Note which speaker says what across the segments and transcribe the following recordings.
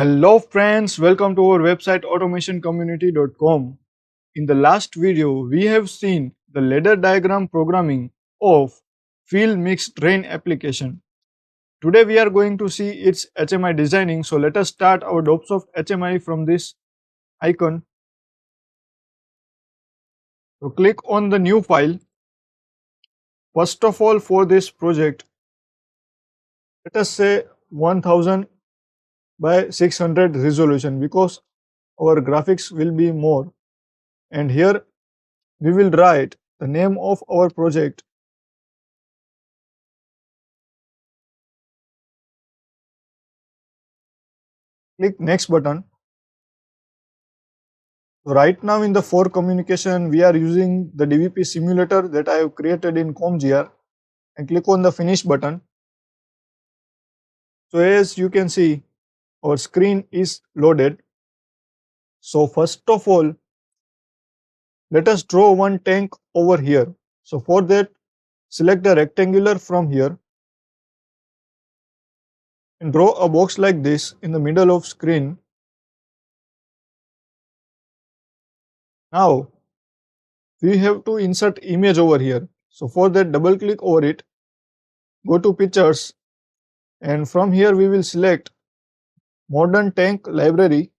Speaker 1: Hello friends, welcome to our website automationcommunity.com. In the last video, we have seen the ladder diagram programming of field mixed train application. Today we are going to see its HMI designing. So let us start our DOPSoft HMI from this icon. So click on the new file. First of all, for this project, let us say 1000 by 600 resolution because our graphics will be more, and here we will write the name of our project. Click next button. So right now in the for communication we are using the DVP simulator that I have created in ComGR, and click on the finish button. So as you can see, our screen is loaded. So first of all, let us draw one tank over here. So for that, select a rectangular from here and draw a box like this in the middle of screen. Now we have to insert image over here. So for that, double click over it, go to pictures, and from here we will select modern tank library,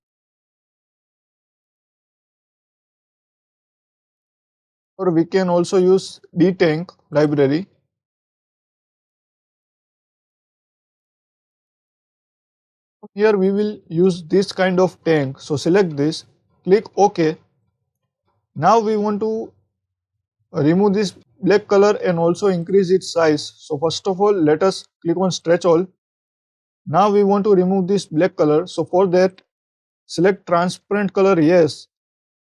Speaker 1: or we can also use dtank library. Here we will use this kind of tank. So select this, click OK. Now we want to remove this black color and also increase its size. So first of all, let us click on stretch all. Now we want to remove this black color. So for that, select transparent color yes,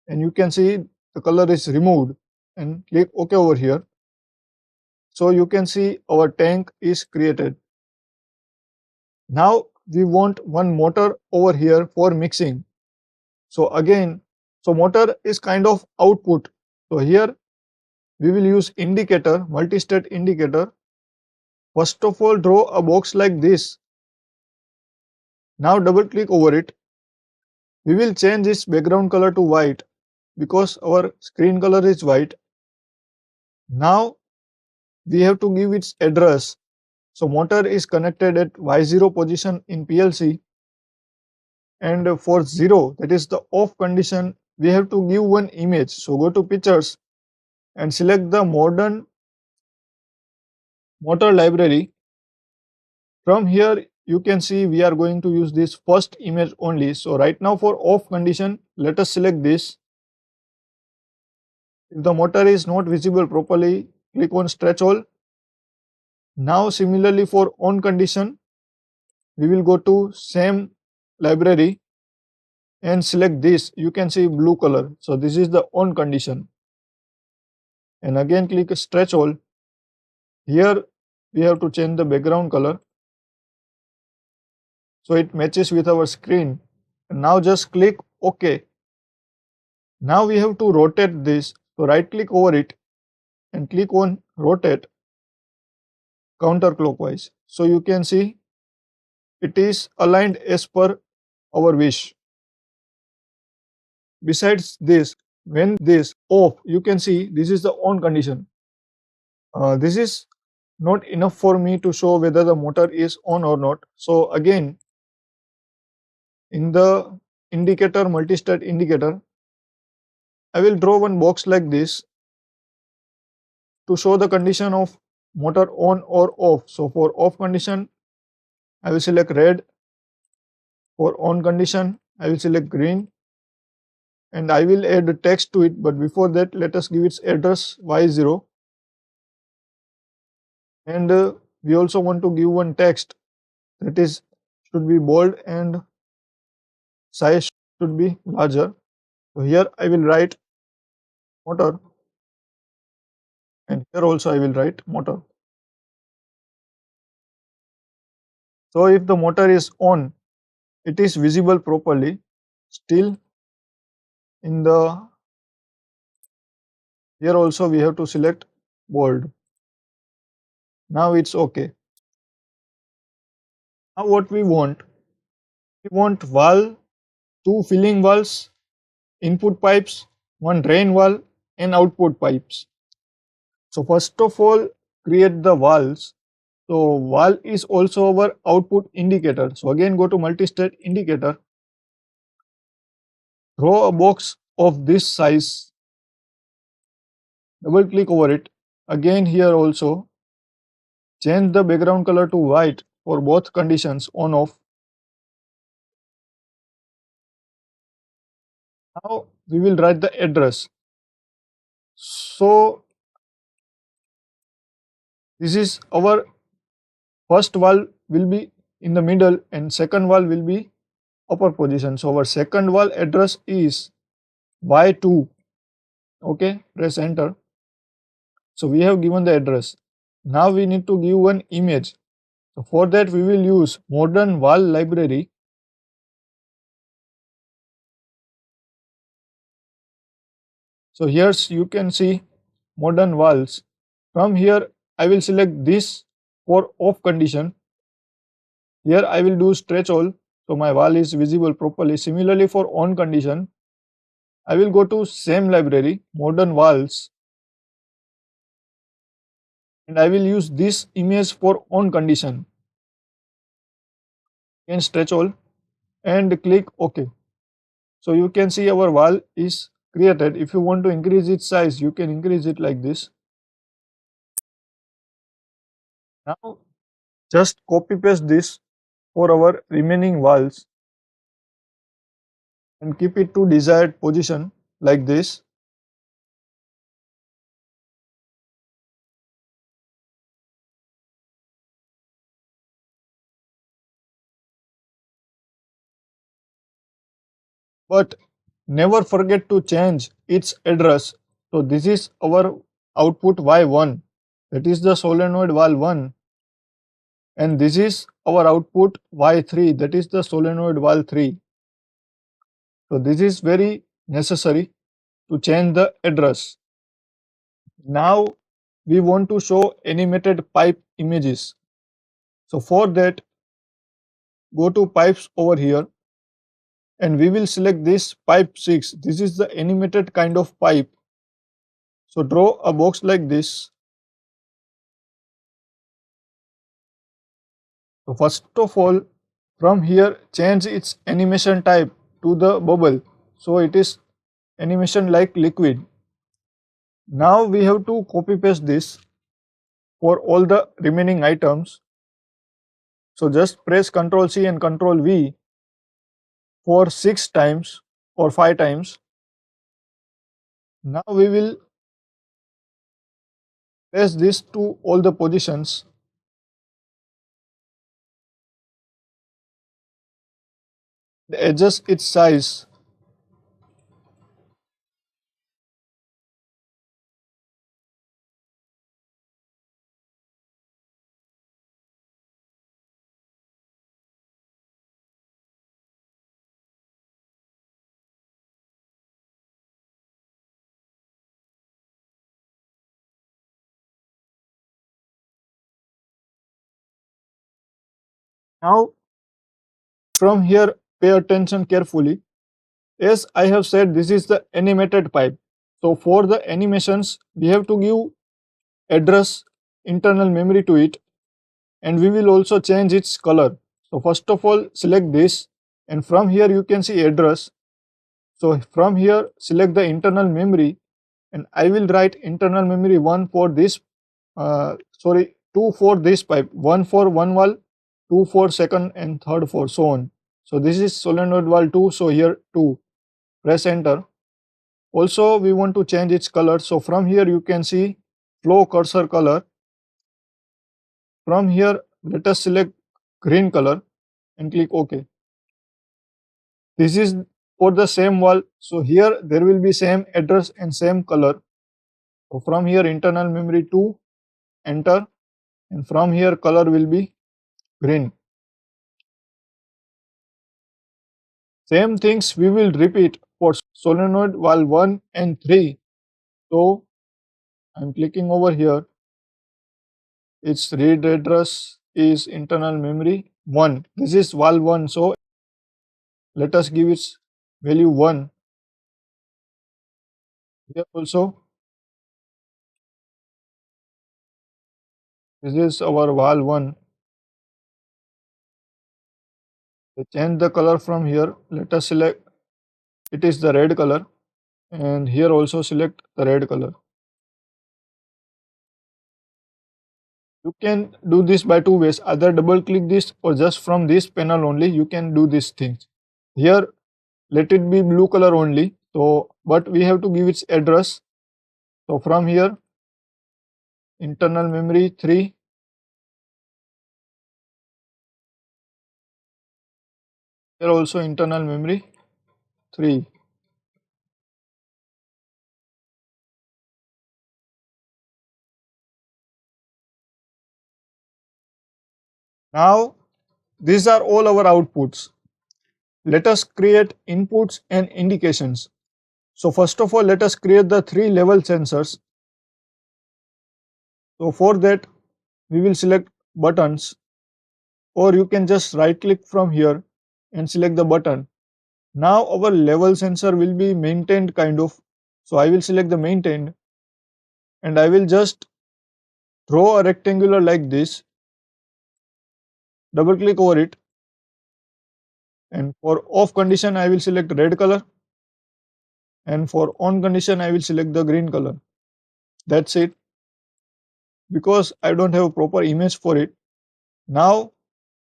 Speaker 1: and you can see the color is removed, and click OK over here. So you can see our tank is created. Now we want one motor over here for mixing. So again, so motor is kind of output. So here we will use indicator, multi-state indicator. First of all, draw a box like this. Now double click over it. We will change its background color to white because our screen color is white. Now we have to give its address. So motor is connected at Y0 position in PLC, and for 0, that is the off condition, we have to give one image. So go to pictures and select the modern motor library. From here you can see we are going to use this first image only. So right now for off condition, let us select this. If the motor is not visible properly, click on stretch all. Now similarly for on condition, we will go to same library and select this. You can see blue color. So this is the on condition. And again click stretch all. Here we have to change the background color so it matches with our screen. And now just click OK. Now we have to rotate this. So right click over it and click on rotate counterclockwise. So you can see it is aligned as per our wish. Besides this, when this off, you can see this is the on condition. This is not enough for me to show whether the motor is on or not. So again, in the indicator, multi-state indicator, I will draw one box like this to show the condition of motor on or off. So for off condition, I will select red. For on condition, I will select green, and I will add text to it. But before that, let us give its address Y0, and we also want to give one text, that is should be bold and size should be larger. So here I will write motor, and here also I will write motor. So if the motor is on, it is visible properly. Still in the here also we have to select bold. Now it's okay. Now what we want, We want valve, two filling valves, input pipes, one drain valve and output pipes. So first of all, create the valves. So valve is also our output indicator. So again go to multi-state indicator, draw a box of this size, double click over it. Again here also change the background color to white for both conditions on off. Now we will write the address. So this is our first valve will be in the middle and second valve will be upper position. So our second valve address is Y2. Okay, press enter. So we have given the address. Now we need to give one image. So for that we will use modern valve library. So here's you can see modern valves. From here I will select this for off condition. Here I will do stretch all, so my valve is visible properly. Similarly for on condition, I will go to same library, modern valves, and I will use this image for on condition. Again stretch all and click OK. So you can see our valve is created. If you want to increase its size, you can increase it like this. Now just copy paste this for our remaining valves and keep it to desired position like this. But never forget to change its address. So this is our output Y1, that is the solenoid valve 1, and this is our output Y3, that is the solenoid valve 3. So this is very necessary to change the address. Now we want to show animated pipe images. So for that, go to pipes over here and we will select this pipe 6. This is the animated kind of pipe. So draw a box like this. So first of all, from here change its animation type to the bubble. So it is animation like liquid. Now we have to copy paste this for all the remaining items. So just press Ctrl C and Ctrl V for 6 times or 5 times. Now we will paste this to all the positions. Adjust its size. Now from here pay attention carefully. As I have said, this is the animated pipe. So for the animations we have to give address, internal memory to it, and we will also change its color. So first of all select this, and from here you can see address. So from here select the internal memory, and I will write internal memory 1 for this 2 for this pipe, 1 for one valve, 2 for second and third for so on. So this is solenoid valve 2, so here 2, press enter. Also we want to change its color, so from here you can see flow cursor color. From here let us select green color and click OK. This is for the same wall, so here there will be same address and same color. So from here internal memory 2, enter, and from here color will be green. Same things we will repeat for solenoid valve 1 and 3. So I am clicking over here, its read address is internal memory 1. This is valve 1, so let us give its value 1. Here also this is our valve 1. We change the color from here. Let us select, it is the red color, and here also select the red color. You can do this by two ways, either double click this or just from this panel only you can do these things. Here let it be blue color only, so but we have to give its address. So from here internal memory 3, here also internal memory 3. Now these are all our outputs. Let us create inputs and indications. So first of all let us create the 3 level sensors. So for that we will select buttons, or you can just right click from here and select the button. Now our level sensor will be maintained kind of. So I will select the maintained and I will just draw a rectangular like this, double click over it, and for off condition I will select red color, and for on condition I will select the green color. That's it, because I don't have a proper image for it. Now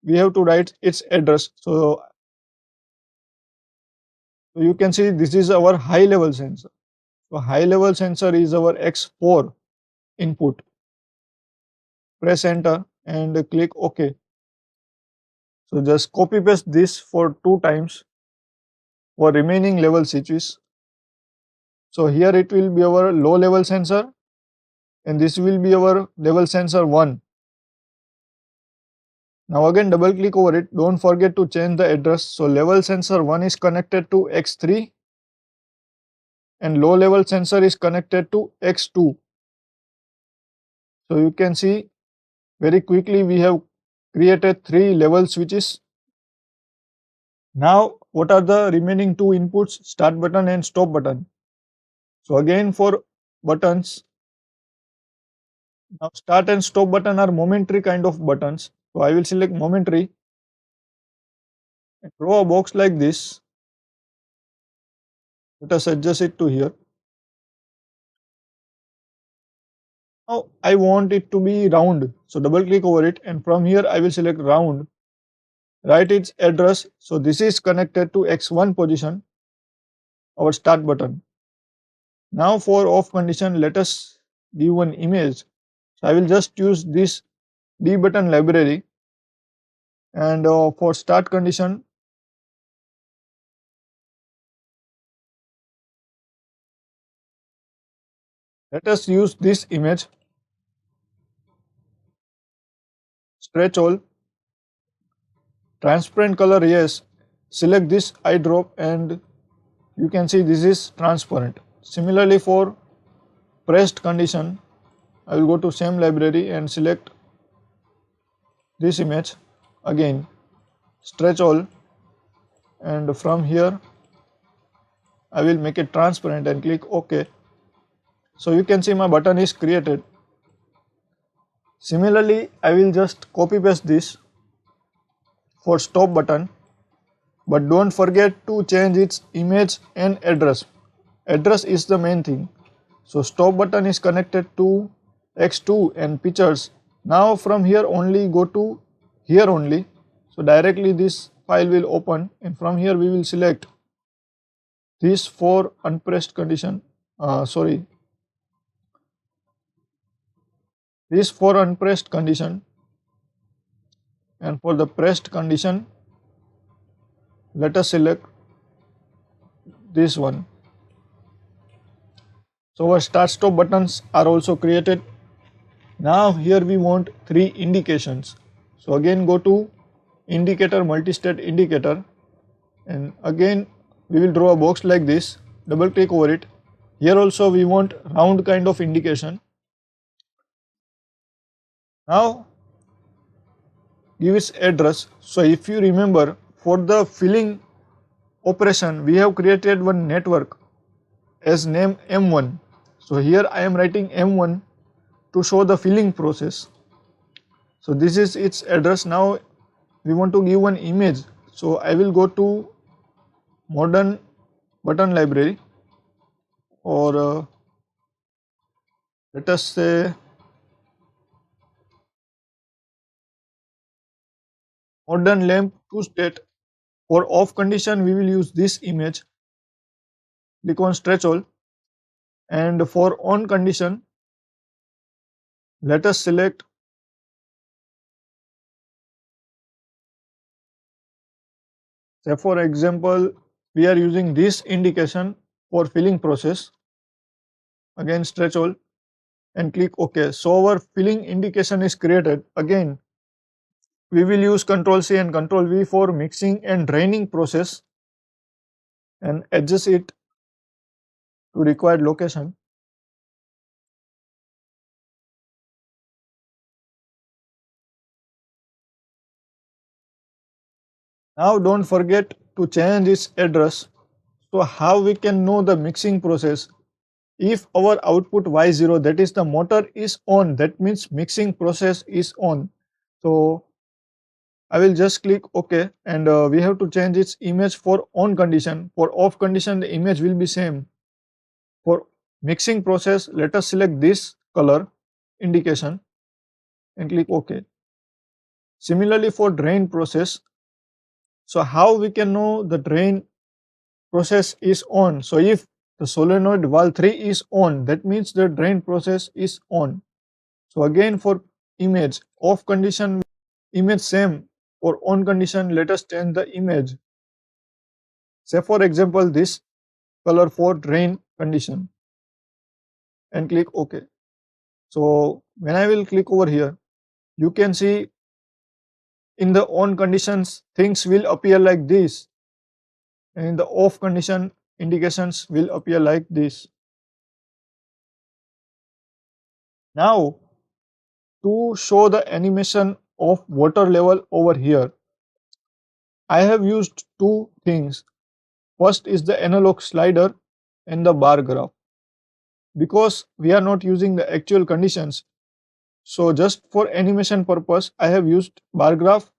Speaker 1: we have to write its address. So you can see this is our high level sensor. So high level sensor is our X4 input. Press enter and click OK. So just copy paste this for 2 times for remaining level switches. So here it will be our low level sensor and this will be our level sensor 1. Now again double click over it, don't forget to change the address. So level sensor 1 is connected to X3 and low level sensor is connected to X2. So you can see very quickly we have created 3 level switches. Now what are the remaining 2 inputs, start button and stop button. So again for buttons, now start and stop button are momentary kind of buttons. So I will select momentary and draw a box like this. Let us adjust it to here. Now I want it to be round. So double click over it and from here I will select round. Write its address. So this is connected to X1 position, our start button. Now for off condition, let us give one image. So I will just use this D button library, and for start condition let us use this image, stretch all, transparent color yes, select this eye drop and you can see this is transparent. Similarly for pressed condition, I will go to same library and select this image, again stretch all, and from here I will make it transparent and click OK. So you can see my button is created. Similarly I will just copy paste this for stop button, but don't forget to change its image and address. Address is the main thing. So stop button is connected to X2 and pictures. Now from here only go to here only. So directly this file will open and from here we will select this for unpressed condition. This for unpressed condition, and for the pressed condition let us select this one. So our start stop buttons are also created. Now here we want 3 indications. So again go to indicator, multi-state indicator, and again we will draw a box like this, double click over it. Here also we want round kind of indication. Now give its address. So if you remember, for the filling operation, we have created one network as name M1. So here I am writing M1 to show the filling process. So this is its address. Now we want to give one image. So I will go to modern button library, or let us say modern lamp to state. For off condition we will use this image. Click on stretch all, and for on condition let us select, say for example we are using this indication for filling process. Again stretch all and click OK. So our filling indication is created. Again we will use Ctrl C and Ctrl V for mixing and draining process and adjust it to required location. Now don't forget to change its address. So how we can know the mixing process? If our output Y0, that is the motor is on, that means mixing process is on. So I will just click OK, and we have to change its image for on condition. For off condition the image will be same. For mixing process let us select this color indication and click OK. Similarly for drain process, so how we can know the drain process is on? So if the solenoid valve 3 is on, that means the drain process is on. So again for image off condition image same, for on condition let us change the image. Say for example this color for drain condition and click OK. So when I will click over here, you can see in the on conditions things will appear like this, and in the off condition indications will appear like this. Now to show the animation of water level over here, I have used two things. First is the analog slider and the bar graph. Because we are not using the actual conditions, so just for animation purpose I have used bar graph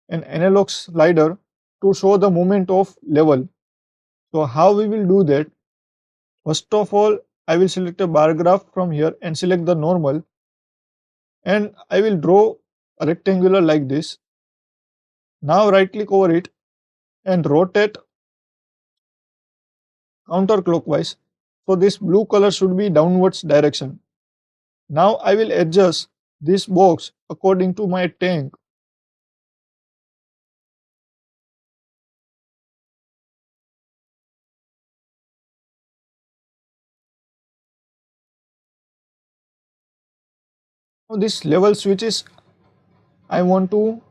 Speaker 1: and analog slider to show the movement of level. So how we will do that? First of all, I will select a bar graph from here and select the normal, and I will draw a rectangular like this. Now right click over it and rotate counterclockwise. So this blue color should be downwards direction. Now I will adjust this box according to my tank. Now this level switches I want to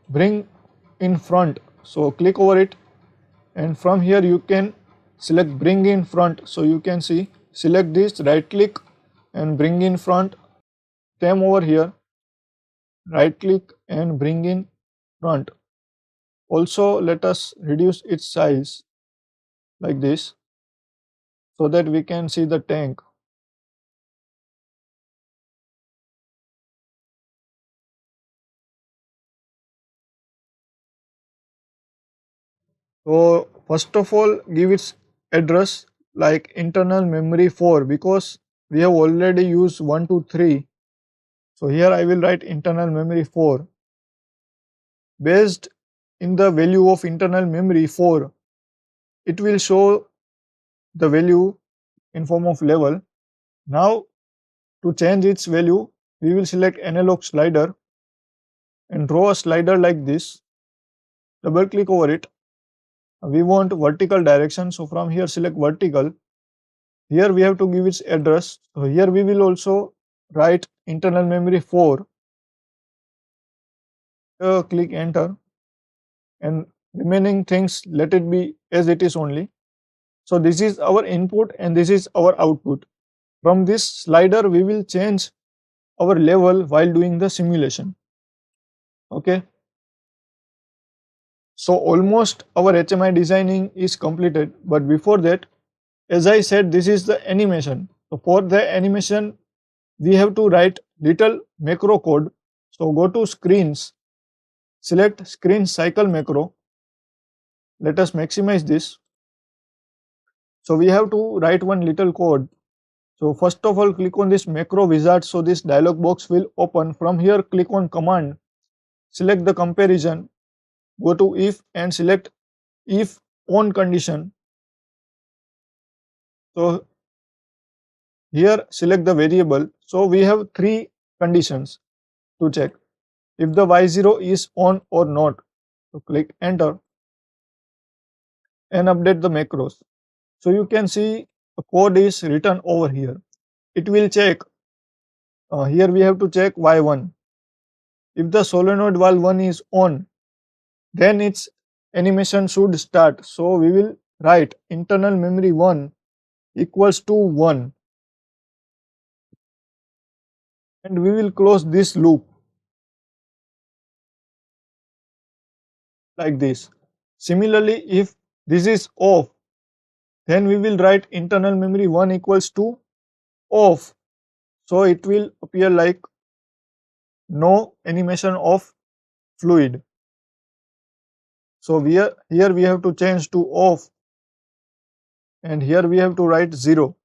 Speaker 1: bring in front. So click over it, and from here you can select bring in front. So you can see, select this, right click and bring in front. Same over here, right click and bring in front. Also let us reduce its size like this so that we can see the tank. So first of all give its address like internal memory 4, because we have already used 1 2 3. So here I will write internal memory 4. Based in the value of internal memory 4, it will show the value in form of level. Now to change its value, we will select analog slider and draw a slider like this. Double click over it. We want vertical direction, so from here select vertical. Here we have to give its address. So here we will also write internal memory 4. Click enter, and remaining things let it be as it is only. So this is our input and this is our output. From this slider we will change our level while doing the simulation. Okay. So almost our HMI designing is completed, but before that, as I said, this is the animation. So for the animation, we have to write little macro code. So go to screens, select screen cycle macro. Let us maximize this. So we have to write one little code. So first of all, click on this macro wizard. So this dialog box will open. From here, click on command, select the comparison, go to if and select if on condition. So here select the variable. So we have three conditions to check if the y0 is on or not. So click enter and update the macros. So you can see the code is written over here. It will check. Here we have to check y1. If the solenoid valve 1 is on, then its animation should start. So we will write internal memory 1 equals to 1 and we will close this loop like this. Similarly, if this is off, then we will write internal memory 1 equals to off. So it will appear like no animation of fluid. So here we have to change to off and here we have to write 0.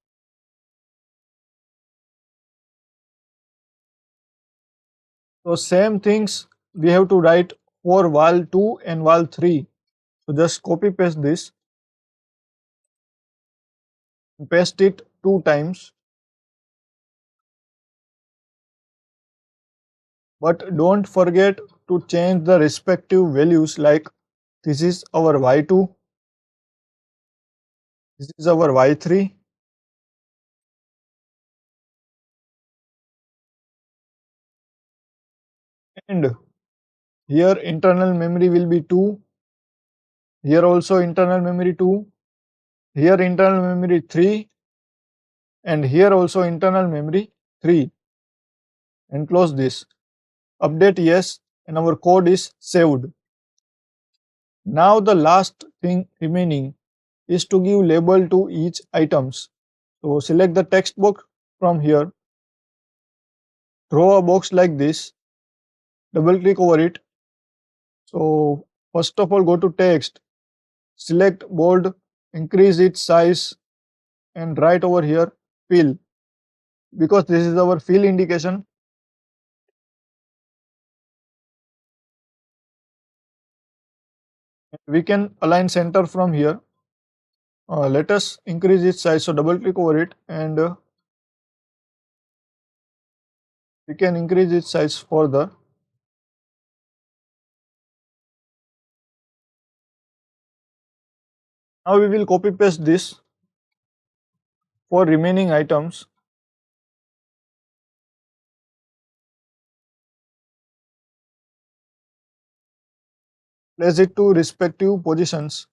Speaker 1: So same things we have to write for valve 2 and valve 3. So just copy paste this, paste it 2 times, but don't forget to change the respective values, like this is our y2, this is our y3, and here internal memory will be 2, here also internal memory 2, here internal memory 3, and here also internal memory 3, and close this. Update yes, and our code is saved. Now the last thing remaining is to give label to each items. So select the text box from here, draw a box like this, double click over it. So first of all, go to text, select bold, increase its size and write over here fill, because this is our fill indication. We can align center from here. Let us increase its size. So double click over it and we can increase its size further. Now we will copy paste this for remaining items. Place it to respective positions.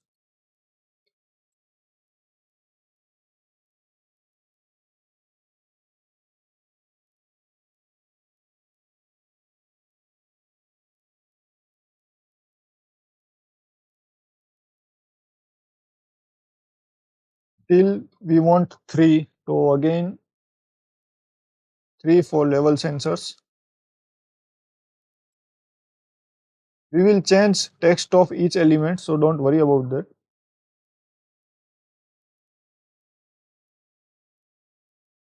Speaker 1: Till we want 3. So again 3 for level sensors. We will change text of each element, so don't worry about that.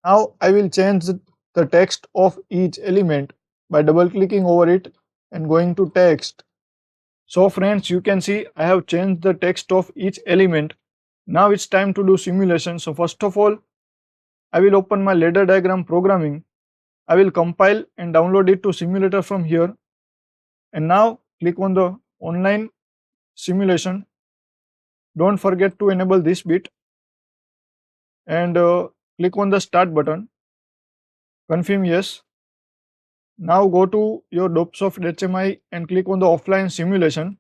Speaker 1: Now I will change the text of each element by double clicking over it and going to text. So friends, you can see I have changed the text of each element. Now it's time to do simulation. So first of all, I will open my ladder diagram programming. I will compile and download it to simulator from here. And now click on the online simulation. Don't forget to enable this bit and click on the start button. Confirm yes. Now go to your Dopsoft HMI and click on the offline simulation.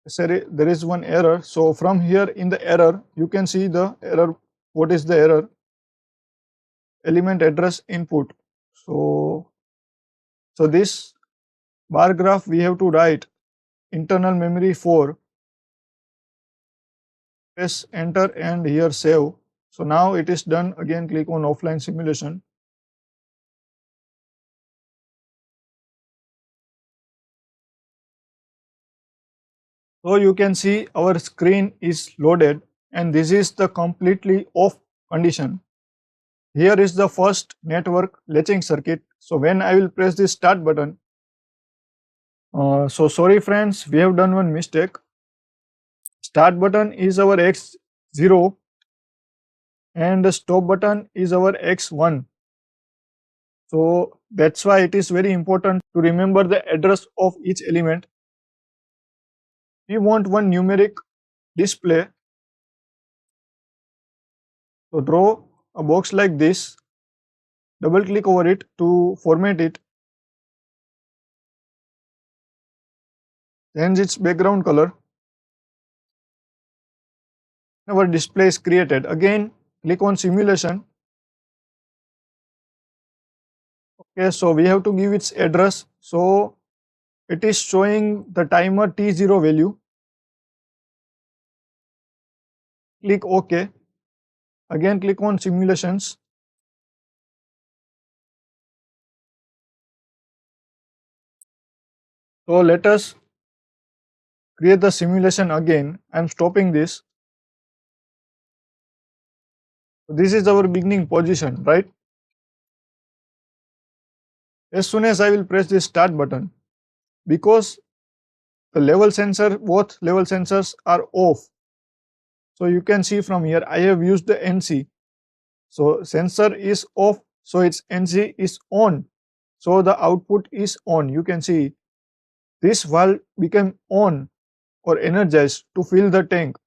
Speaker 1: Sorry, there is one error. So from here in the error, you can see the error. What is the error? Element address input. So this bar graph we have to write internal memory 4, press enter and here save. So now it is done. Again click on offline simulation. So you can see our screen is loaded and this is the completely off condition. Here is the first network latching circuit. So when I will press the start button, so sorry friends, we have done one mistake. Start button is our X0 and the stop button is our X1. So that's why it is very important to remember the address of each element. We want one numeric display. So draw a box like this, double click over it to format it, change its background color. Our display is created. Again click on simulation. Okay, so we have to give its address. So it is showing the timer T0 value. Click OK. Again click on simulations. So let us create the simulation again. I am stopping this. So this is our beginning position, right? As soon as I will press the start button, because the level sensor, both level sensors are off. So you can see from here I have used the NC. So sensor is off, so its NC is on. So the output is on. You can see this valve became on or energized to fill the tank.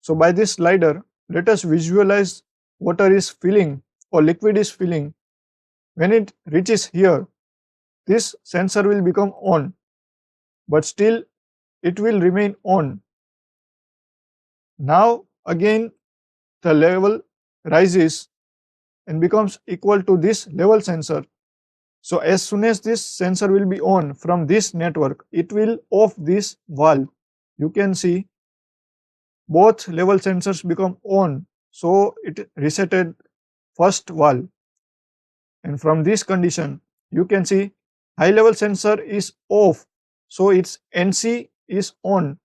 Speaker 1: So by this slider, let us visualize water is filling or liquid is filling. When it reaches here, this sensor will become on, but still it will remain on. Now again the level rises and becomes equal to this level sensor. So as soon as this sensor will be on from this network, it will off this valve. You can see both level sensors become on, so it resetted first valve. And from this condition, you can see high level sensor is off, so its NC is on,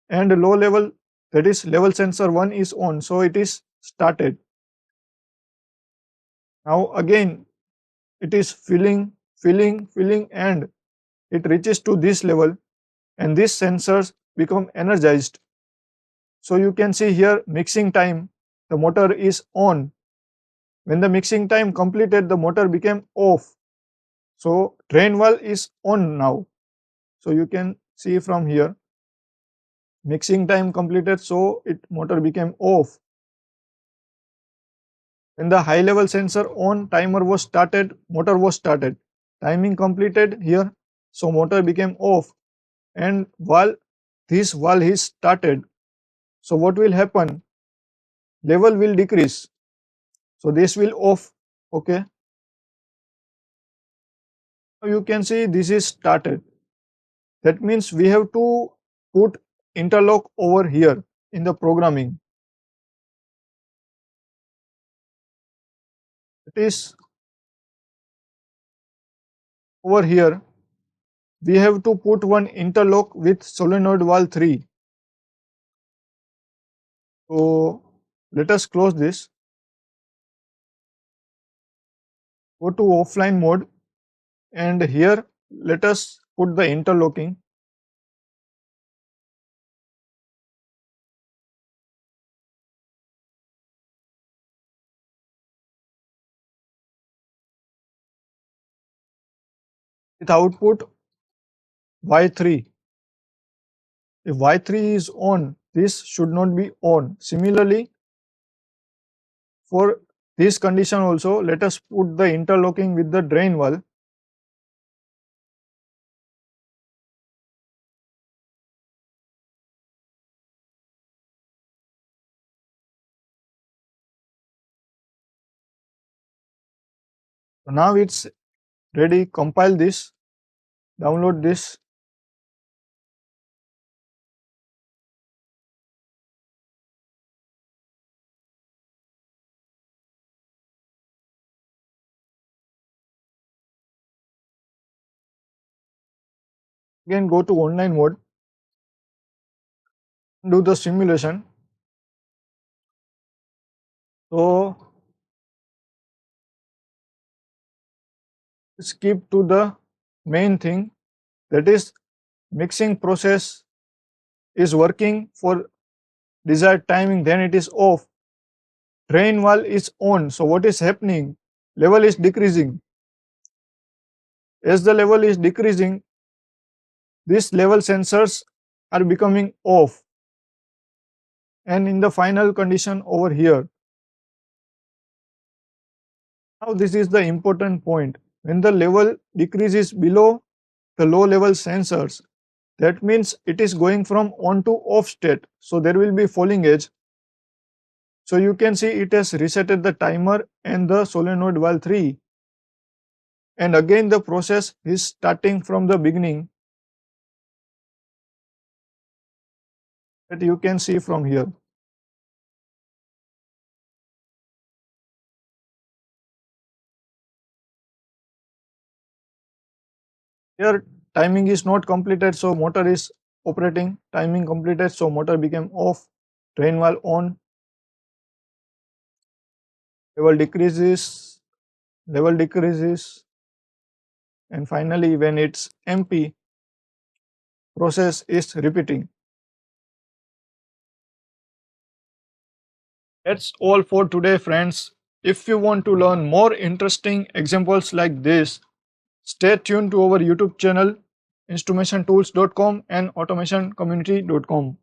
Speaker 1: and low level, that is level sensor 1 is on, so it is started. Now again it is filling and it reaches to this level and these sensors become energized. So you can see here mixing time, the motor is on. When the mixing time completed, the motor became off. So drain valve is on now. So you can see from here mixing time completed, so it motor became off. When the high level sensor on, timer was started, motor was started. Timing completed here, so motor became off and valve, this valve is started. So what will happen? Level will decrease. So this will off. Okay. Now you can see this is started. That means we have to put interlock over here in the programming. It is over here. We have to put one interlock with solenoid valve 3. So let us close this. Go to offline mode and here let us put the interlocking. With output Y3. If Y3 is on, this should not be on. Similarly, for this condition also, let us put the interlocking with the drain valve. So now it's ready. Compile this. download this. Again go to online mode, do the simulation. So skip to the main thing, that is mixing process is working for desired timing, then it is off. Drain valve is on. So what is happening? Level is decreasing. As the level is decreasing, these level sensors are becoming off. And in the final condition over here, now this is the important point. When the level decreases below the low level sensors, that means it is going from on to off state. So there will be falling edge. So you can see it has resetted the timer and the solenoid valve 3. And again the process is starting from the beginning, that you can see from here. Here timing is not completed, so motor is operating. Timing completed, so motor became off. Drain valve on. Level decreases, level decreases, and finally when it's empty, process is repeating. That's all for today, friends. If you want to learn more interesting examples like this, stay tuned to our YouTube channel, instrumentools.com and automationcommunity.com.